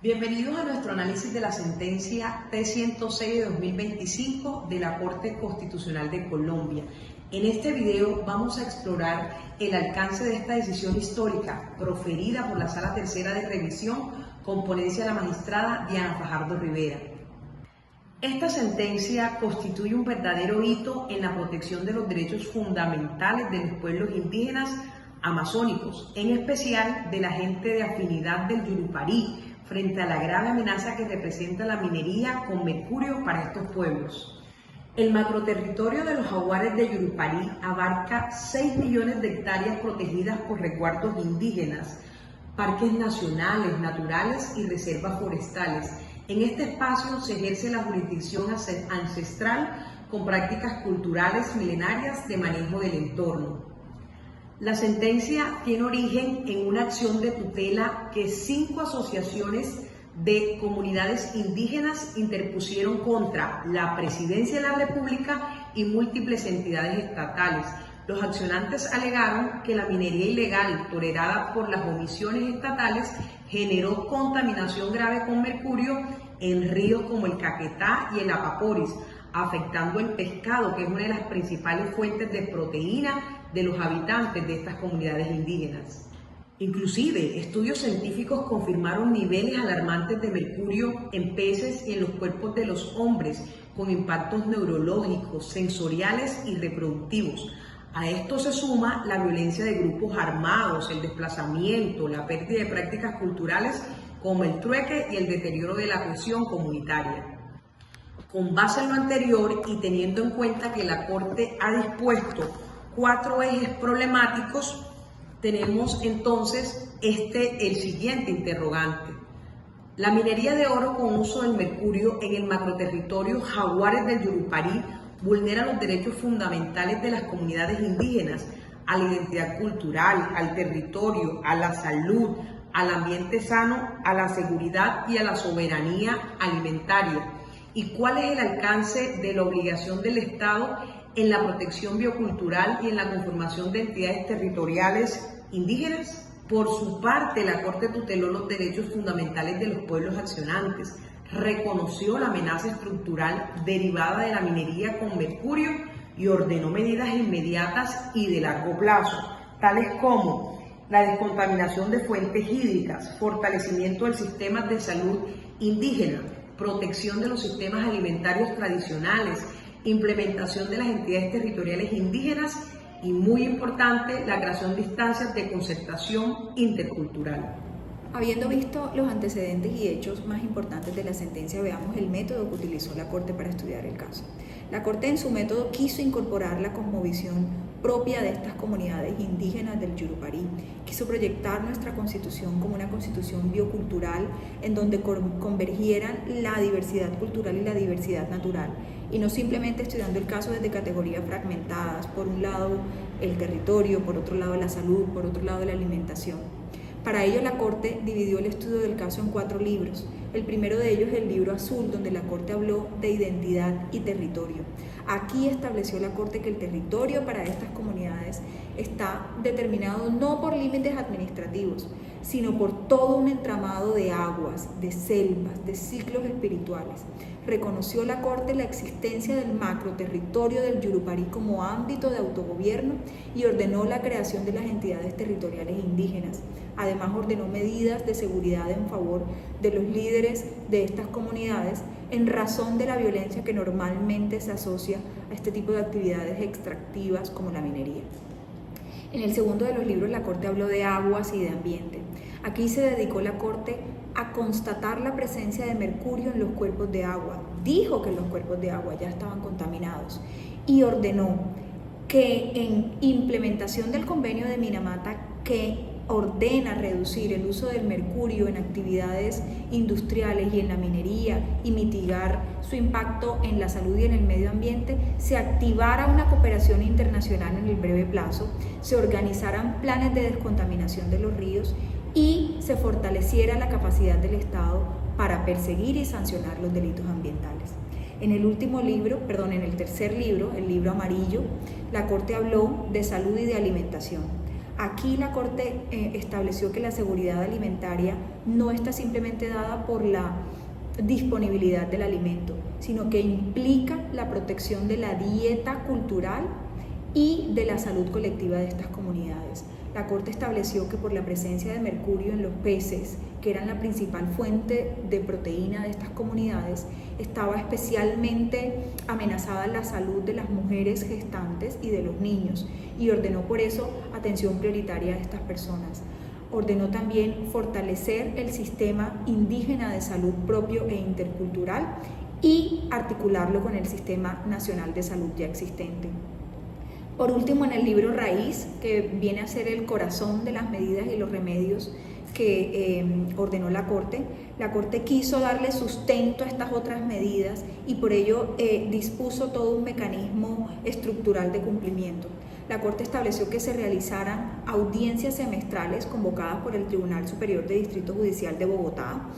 Bienvenidos a nuestro análisis de la sentencia T-106 de 2025 de la Corte Constitucional de Colombia. En este video vamos a explorar el alcance de esta decisión histórica proferida por la Sala Tercera de Revisión con ponencia de la magistrada Diana Fajardo Rivera. Esta sentencia constituye un verdadero hito en la protección de los derechos fundamentales de los pueblos indígenas amazónicos, en especial de la gente de afinidad del Yurupari, frente a la grave amenaza que representa la minería con mercurio para estos pueblos. El macroterritorio de los jaguares de Yurupari abarca 6 millones de hectáreas protegidas por resguardos indígenas, parques nacionales, naturales y reservas forestales. En este espacio se ejerce la jurisdicción ancestral con prácticas culturales milenarias de manejo del entorno. La sentencia tiene origen en una acción de tutela que 5 asociaciones de comunidades indígenas interpusieron contra la Presidencia de la República y múltiples entidades estatales. Los accionantes alegaron que la minería ilegal tolerada por las omisiones estatales generó contaminación grave con mercurio en ríos como el Caquetá y el Apaporis, afectando el pescado, que es una de las principales fuentes de proteína de los habitantes de estas comunidades indígenas. Inclusive, estudios científicos confirmaron niveles alarmantes de mercurio en peces y en los cuerpos de los hombres, con impactos neurológicos, sensoriales y reproductivos. A esto se suma la violencia de grupos armados, el desplazamiento, la pérdida de prácticas culturales como el trueque y el deterioro de la cohesión comunitaria. Con base en lo anterior y teniendo en cuenta que la Corte ha dispuesto 4 ejes problemáticos, tenemos entonces el siguiente interrogante. La minería de oro con uso del mercurio en el macroterritorio Jaguares del Yurupari vulnera los derechos fundamentales de las comunidades indígenas a la identidad cultural, al territorio, a la salud, al ambiente sano, a la seguridad y a la soberanía alimentaria. ¿Y cuál es el alcance de la obligación del Estado en la protección biocultural y en la conformación de entidades territoriales indígenas? Por su parte, la Corte tuteló los derechos fundamentales de los pueblos accionantes, reconoció la amenaza estructural derivada de la minería con mercurio y ordenó medidas inmediatas y de largo plazo, tales como la descontaminación de fuentes hídricas, fortalecimiento del sistema de salud indígena, protección de los sistemas alimentarios tradicionales, implementación de las entidades territoriales indígenas y, muy importante, la creación de instancias de concertación intercultural. Habiendo visto los antecedentes y hechos más importantes de la sentencia, veamos el método que utilizó la Corte para estudiar el caso. La Corte en su método quiso incorporar la cosmovisión propia de estas comunidades indígenas del Yurupari, quiso proyectar nuestra constitución como una constitución biocultural en donde convergieran la diversidad cultural y la diversidad natural, y no simplemente estudiando el caso desde categorías fragmentadas, por un lado el territorio, por otro lado la salud, por otro lado la alimentación. Para ello, la Corte dividió el estudio del caso en 4 libros. El primero de ellos es el libro azul, donde la Corte habló de identidad y territorio. Aquí estableció la Corte que el territorio para estas comunidades está determinado no por límites administrativos, sino por todo un entramado de aguas, de selvas, de ciclos espirituales. Reconoció la Corte la existencia del macroterritorio del Yurupari como ámbito de autogobierno y ordenó la creación de las entidades territoriales indígenas. Además, ordenó medidas de seguridad en favor de los líderes de estas comunidades en razón de la violencia que normalmente se asocia a este tipo de actividades extractivas como la minería. En el segundo de los libros, la Corte habló de aguas y de ambiente. Aquí se dedicó la Corte a constatar la presencia de mercurio en los cuerpos de agua. Dijo que los cuerpos de agua ya estaban contaminados y ordenó que en implementación del convenio de Minamata, que ordena reducir el uso del mercurio en actividades industriales y en la minería y mitigar su impacto en la salud y en el medio ambiente, se activara una cooperación internacional en el breve plazo, se organizaran planes de descontaminación de los ríos y se fortaleciera la capacidad del Estado para perseguir y sancionar los delitos ambientales. En el tercer libro, el libro amarillo, la Corte habló de salud y de alimentación. Aquí la Corte estableció que la seguridad alimentaria no está simplemente dada por la disponibilidad del alimento, sino que implica la protección de la dieta cultural y de la salud colectiva de estas comunidades. La Corte estableció que por la presencia de mercurio en los peces, que eran la principal fuente de proteína de estas comunidades, estaba especialmente amenazada la salud de las mujeres gestantes y de los niños, y ordenó por eso atención prioritaria a estas personas. Ordenó también fortalecer el sistema indígena de salud propio e intercultural y articularlo con el Sistema Nacional de Salud ya existente. Por último, en el libro Raíz, que viene a ser el corazón de las medidas y los remedios que ordenó la Corte quiso darle sustento a estas otras medidas y por ello dispuso todo un mecanismo estructural de cumplimiento. La Corte estableció que se realizaran audiencias semestrales convocadas por el Tribunal Superior de Distrito Judicial de Bogotá.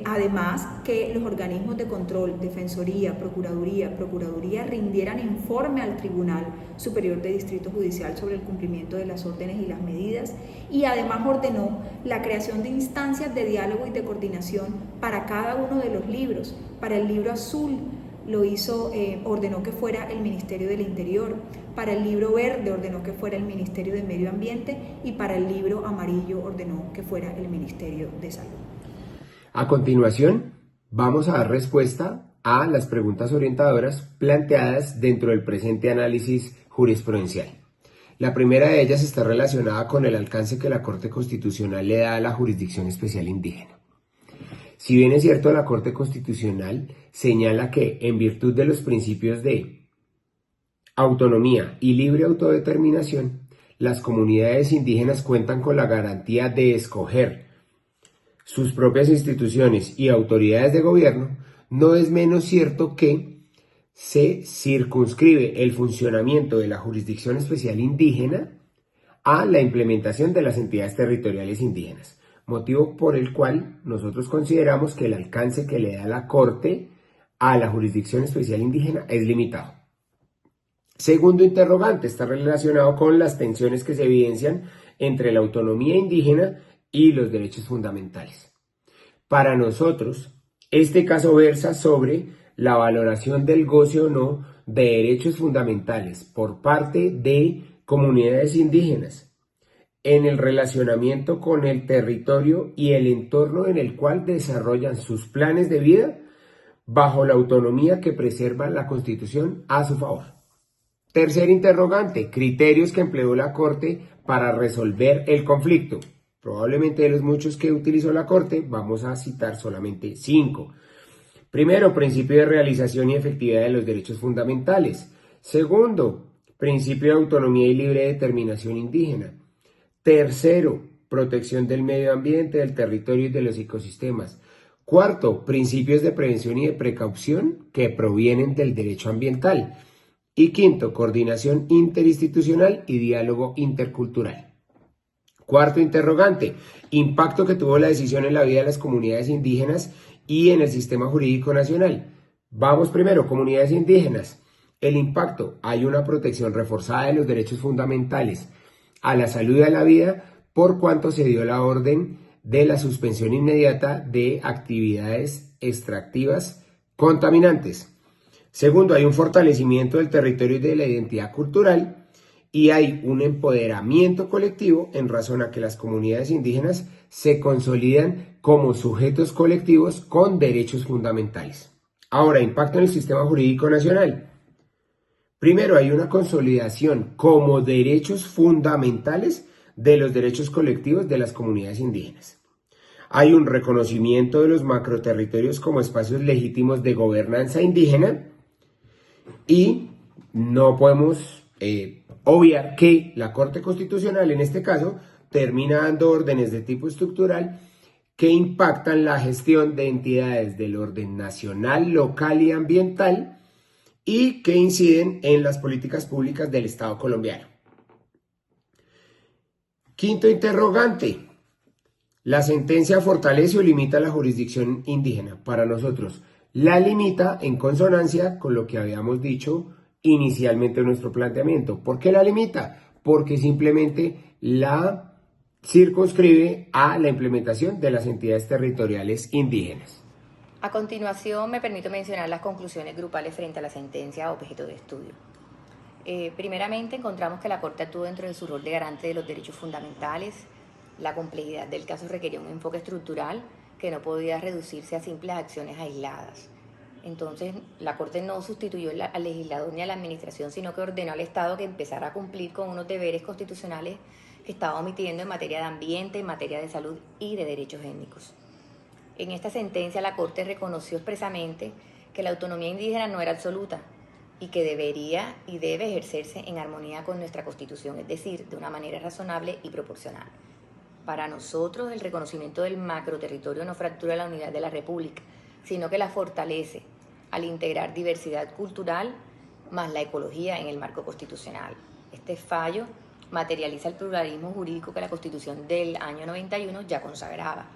Además, que los organismos de control, Defensoría, Procuraduría rindieran informe al Tribunal Superior de Distrito Judicial sobre el cumplimiento de las órdenes y las medidas, y además ordenó la creación de instancias de diálogo y de coordinación para cada uno de los libros. Para el libro azul ordenó que fuera el Ministerio del Interior, para el libro verde ordenó que fuera el Ministerio de Medio Ambiente y para el libro amarillo ordenó que fuera el Ministerio de Salud. A continuación, vamos a dar respuesta a las preguntas orientadoras planteadas dentro del presente análisis jurisprudencial. La primera de ellas está relacionada con el alcance que la Corte Constitucional le da a la Jurisdicción Especial Indígena. Si bien es cierto, la Corte Constitucional señala que, en virtud de los principios de autonomía y libre autodeterminación, las comunidades indígenas cuentan con la garantía de escoger sus propias instituciones y autoridades de gobierno, no es menos cierto que se circunscribe el funcionamiento de la Jurisdicción Especial Indígena a la implementación de las entidades territoriales indígenas, motivo por el cual nosotros consideramos que el alcance que le da la Corte a la Jurisdicción Especial Indígena es limitado. Segundo interrogante está relacionado con las tensiones que se evidencian entre la autonomía indígena y los derechos fundamentales. Para nosotros, este caso versa sobre la valoración del goce o no de derechos fundamentales por parte de comunidades indígenas en el relacionamiento con el territorio y el entorno en el cual desarrollan sus planes de vida bajo la autonomía que preserva la Constitución a su favor. Tercer interrogante, criterios que empleó la Corte para resolver el conflicto. Probablemente de los muchos que utilizó la Corte, vamos a citar solamente 5. Primero, principio de realización y efectividad de los derechos fundamentales. Segundo, principio de autonomía y libre determinación indígena. Tercero, protección del medio ambiente, del territorio y de los ecosistemas. Cuarto, principios de prevención y de precaución que provienen del derecho ambiental. Y quinto, coordinación interinstitucional y diálogo intercultural. Cuarto interrogante, impacto que tuvo la decisión en la vida de las comunidades indígenas y en el sistema jurídico nacional. Vamos primero, comunidades indígenas. El impacto, hay una protección reforzada de los derechos fundamentales a la salud y a la vida, por cuanto se dio la orden de la suspensión inmediata de actividades extractivas contaminantes. Segundo, hay un fortalecimiento del territorio y de la identidad cultural. Y hay un empoderamiento colectivo en razón a que las comunidades indígenas se consolidan como sujetos colectivos con derechos fundamentales. Ahora, impacto en el sistema jurídico nacional. Primero, hay una consolidación como derechos fundamentales de los derechos colectivos de las comunidades indígenas. Hay un reconocimiento de los macroterritorios como espacios legítimos de gobernanza indígena y no podemos obviar que la Corte Constitucional en este caso termina dando órdenes de tipo estructural que impactan la gestión de entidades del orden nacional, local y ambiental y que inciden en las políticas públicas del Estado colombiano. Quinto interrogante, ¿la sentencia fortalece o limita la jurisdicción indígena? Para nosotros, la limita en consonancia con lo que habíamos dicho inicialmente en nuestro planteamiento. ¿Por qué la limita? porque simplemente la circunscribe a la implementación de las entidades territoriales indígenas. A continuación, me permito mencionar las conclusiones grupales frente a la sentencia objeto de estudio. Primeramente, encontramos que la Corte actuó dentro de su rol de garante de los derechos fundamentales. La complejidad del caso requería un enfoque estructural que no podía reducirse a simples acciones aisladas. Entonces, la Corte no sustituyó al legislador ni a la administración, sino que ordenó al Estado que empezara a cumplir con unos deberes constitucionales que estaba omitiendo en materia de ambiente, en materia de salud y de derechos étnicos. En esta sentencia, la Corte reconoció expresamente que la autonomía indígena no era absoluta y que debería y debe ejercerse en armonía con nuestra Constitución, es decir, de una manera razonable y proporcional. Para nosotros, el reconocimiento del macroterritorio no fractura la unidad de la República, sino que la fortalece al integrar diversidad cultural más la ecología en el marco constitucional. Este fallo materializa el pluralismo jurídico que la Constitución del año 91 ya consagraba.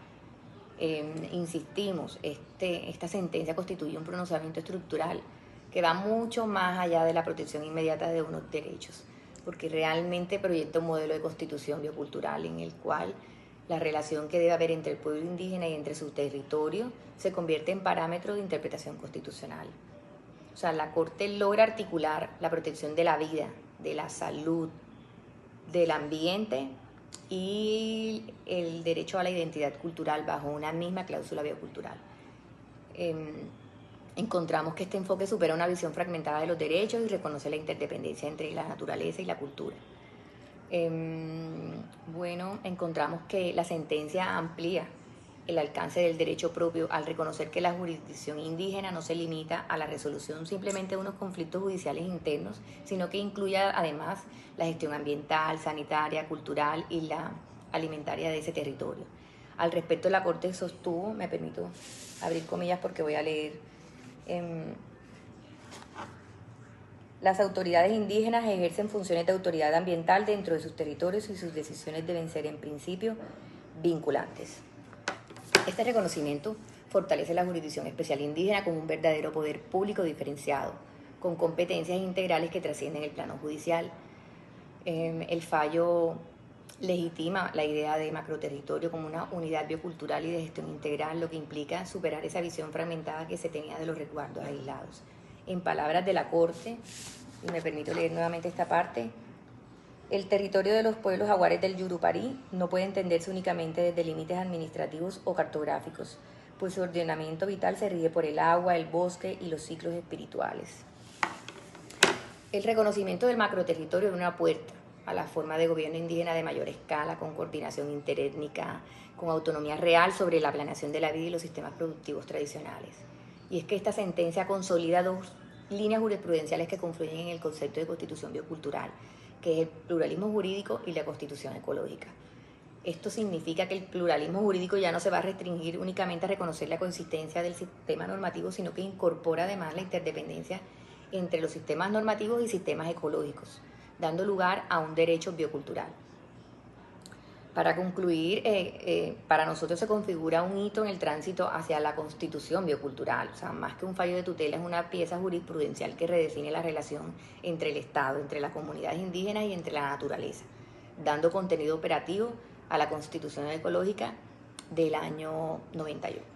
Insistimos, esta sentencia constituye un pronunciamiento estructural que va mucho más allá de la protección inmediata de unos derechos, porque realmente proyecta un modelo de constitución biocultural en el cual la relación que debe haber entre el pueblo indígena y entre su territorio se convierte en parámetro de interpretación constitucional. O sea, la Corte logra articular la protección de la vida, de la salud, del ambiente y el derecho a la identidad cultural bajo una misma cláusula biocultural. Encontramos que este enfoque supera una visión fragmentada de los derechos y reconoce la interdependencia entre la naturaleza y la cultura. Encontramos que la sentencia amplía el alcance del derecho propio al reconocer que la jurisdicción indígena no se limita a la resolución simplemente de unos conflictos judiciales internos, sino que incluye además la gestión ambiental, sanitaria, cultural y la alimentaria de ese territorio. Al respecto, la Corte sostuvo, me permito abrir comillas porque voy a leer, las autoridades indígenas ejercen funciones de autoridad ambiental dentro de sus territorios y sus decisiones deben ser en principio vinculantes. Este reconocimiento fortalece la jurisdicción especial indígena como un verdadero poder público diferenciado, con competencias integrales que trascienden el plano judicial. El fallo legitima la idea de macroterritorio como una unidad biocultural y de gestión integral, lo que implica superar esa visión fragmentada que se tenía de los resguardos aislados. En palabras de la Corte, y me permito leer nuevamente esta parte, el territorio de los pueblos jaguares del Yurupari no puede entenderse únicamente desde límites administrativos o cartográficos, pues su ordenamiento vital se rige por el agua, el bosque y los ciclos espirituales. El reconocimiento del macroterritorio es una puerta a la forma de gobierno indígena de mayor escala, con coordinación interétnica, con autonomía real sobre la planeación de la vida y los sistemas productivos tradicionales. Y es que esta sentencia consolida dos líneas jurisprudenciales que confluyen en el concepto de constitución biocultural, que es el pluralismo jurídico y la constitución ecológica. Esto significa que el pluralismo jurídico ya no se va a restringir únicamente a reconocer la coexistencia del sistema normativo, sino que incorpora además la interdependencia entre los sistemas normativos y sistemas ecológicos, dando lugar a un derecho biocultural. Para concluir, para nosotros se configura un hito en el tránsito hacia la constitución biocultural. O sea, más que un fallo de tutela, es una pieza jurisprudencial que redefine la relación entre el Estado, entre las comunidades indígenas y entre la naturaleza, dando contenido operativo a la Constitución Ecológica del año 91.